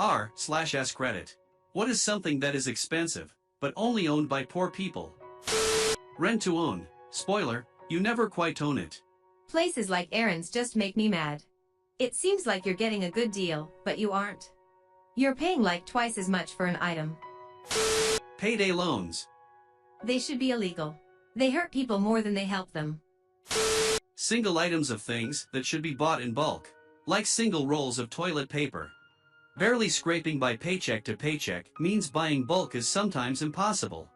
r/AskReddit. What is something that is expensive, but only owned by poor people? Rent to own. Spoiler, you never quite own it. Places like errands just make me mad. It seems like you're getting a good deal, but you aren't. You're paying like twice as much for an item. Payday loans. They should be illegal. They hurt people more than they help them. Single items of things that should be bought in bulk. Like single rolls of toilet paper. Barely scraping by paycheck to paycheck means buying bulk is sometimes impossible.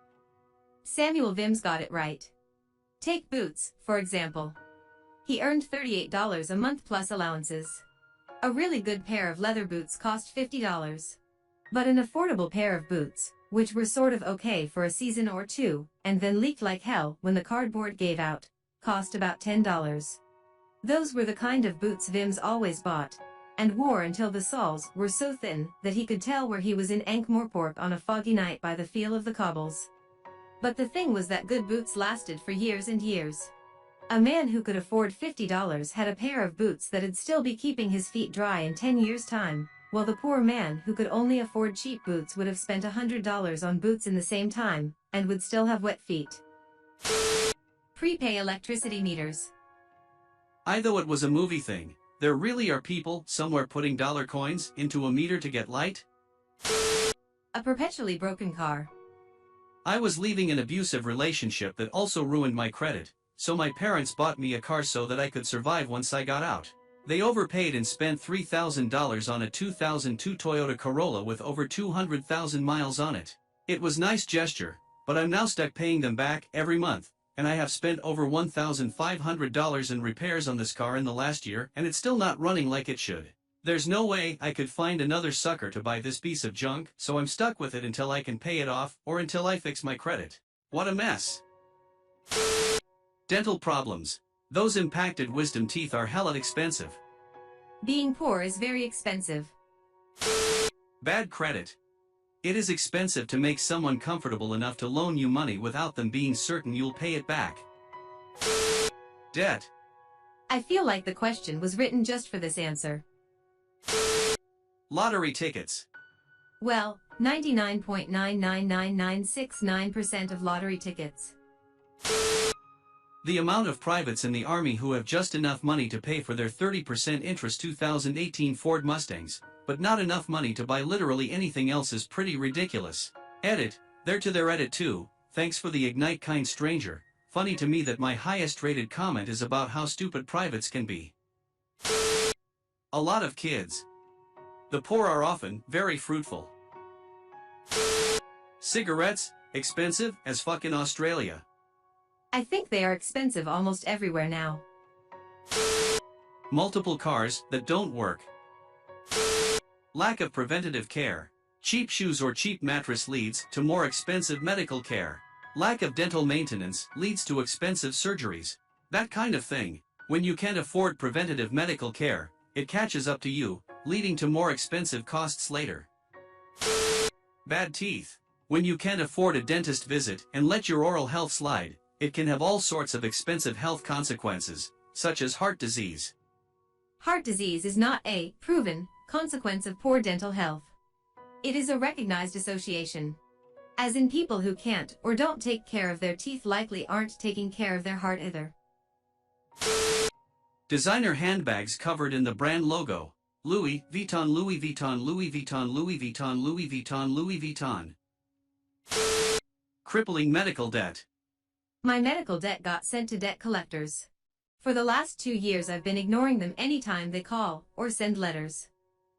Samuel Vims got it right. Take boots, for example. He earned $38 a month plus allowances. A really good pair of leather boots cost $50. But an affordable pair of boots, which were sort of okay for a season or two, and then leaked like hell when the cardboard gave out, cost about $10. Those were the kind of boots Vims always bought, and wore until the soles were so thin that he could tell where he was in Ankh-Morpork on a foggy night by the feel of the cobbles. But the thing was that good boots lasted for years and years. A man who could afford $50 had a pair of boots that'd still be keeping his feet dry in 10 years' time, while the poor man who could only afford cheap boots would have spent $100 on boots in the same time, and would still have wet feet. Prepay electricity meters. Though it was a movie thing, there really are people somewhere putting dollar coins into a meter to get light? A perpetually broken car. I was leaving an abusive relationship that also ruined my credit, so my parents bought me a car so that I could survive once I got out. They overpaid and spent $3,000 on a 2002 Toyota Corolla with over 200,000 miles on it. It was a nice gesture, but I'm now stuck paying them back every month, and I have spent over $1,500 in repairs on this car in the last year, and it's still not running like it should. There's no way I could find another sucker to buy this piece of junk, so I'm stuck with it until I can pay it off, or until I fix my credit. What a mess. Dental problems. Those impacted wisdom teeth are hella expensive. Being poor is very expensive. Bad credit. It is expensive to make someone comfortable enough to loan you money without them being certain you'll pay it back. Debt. I feel like the question was written just for this answer. Lottery tickets. Well, 99.999969% of lottery tickets. The amount of privates in the Army who have just enough money to pay for their 30% interest 2018 Ford Mustangs, but not enough money to buy literally anything else is pretty ridiculous. Edit, they're to their edit too, thanks for the ignite kind stranger. Funny to me that my highest rated comment is about how stupid privates can be. A lot of kids. The poor are often very fruitful. Cigarettes, expensive as fuck in Australia. I think they are expensive almost everywhere now. Multiple cars that don't work. Lack of preventative care. Cheap shoes or cheap mattress leads to more expensive medical care. Lack of dental maintenance leads to expensive surgeries. That kind of thing. When you can't afford preventative medical care, it catches up to you, leading to more expensive costs later. Bad teeth. When you can't afford a dentist visit and let your oral health slide, it can have all sorts of expensive health consequences, such as heart disease. Heart disease is not a proven consequence of poor dental health. It is a recognized association. As in, people who can't or don't take care of their teeth likely aren't taking care of their heart either. Designer handbags covered in the brand logo. Louis Vuitton, Louis Vuitton, Louis Vuitton, Louis Vuitton, Louis Vuitton, Louis Vuitton. Crippling medical debt. My medical debt got sent to debt collectors. For the last 2 years I've been ignoring them anytime they call or send letters.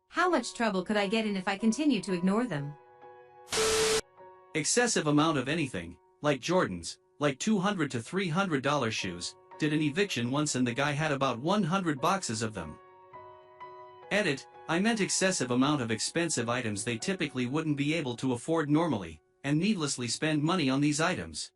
How much trouble could I get in if I continue to ignore them? Excessive amount of anything, like Jordans, like $200 to $300 shoes, did an eviction once and the guy had about 100 boxes of them. Edit, I meant excessive amount of expensive items they typically wouldn't be able to afford normally, and needlessly spend money on these items.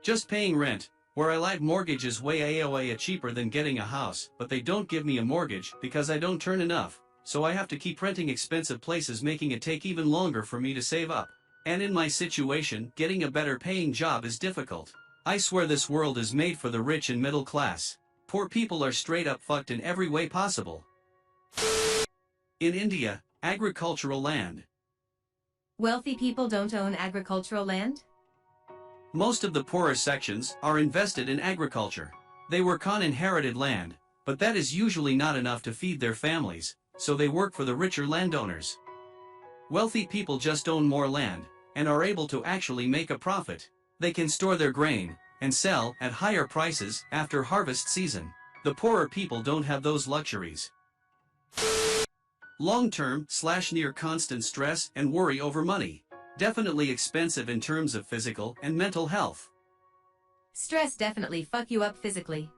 Just paying rent, where I like mortgages way AOA cheaper than getting a house, but they don't give me a mortgage because I don't earn enough, so I have to keep renting expensive places, making it take even longer for me to save up. And in my situation, getting a better paying job is difficult. I swear this world is made for the rich and middle class. Poor people are straight up fucked in every way possible. In India, Agricultural land. Wealthy people don't own agricultural land? Most of the poorer sections are invested in agriculture. They work on inherited land, but that is usually not enough to feed their families, so they work for the richer landowners. Wealthy people just own more land, and are able to actually make a profit. They can store their grain, and sell at higher prices after harvest season. The poorer people don't have those luxuries. Long-term / near constant stress and worry over money. Definitely expensive in terms of physical and mental health. Stress definitely fuck you up physically.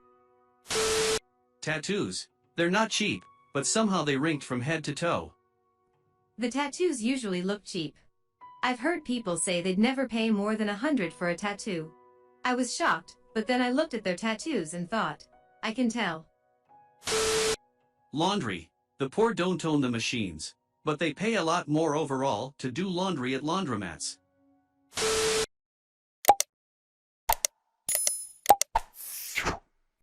Tattoos. They're not cheap, but somehow they rinked from head to toe. The tattoos usually look cheap. I've heard people say they'd never pay more than $100 for a tattoo. I was shocked, but then I looked at their tattoos and thought, I can tell. Laundry. The poor don't own the machines, but they pay a lot more overall to do laundry at laundromats.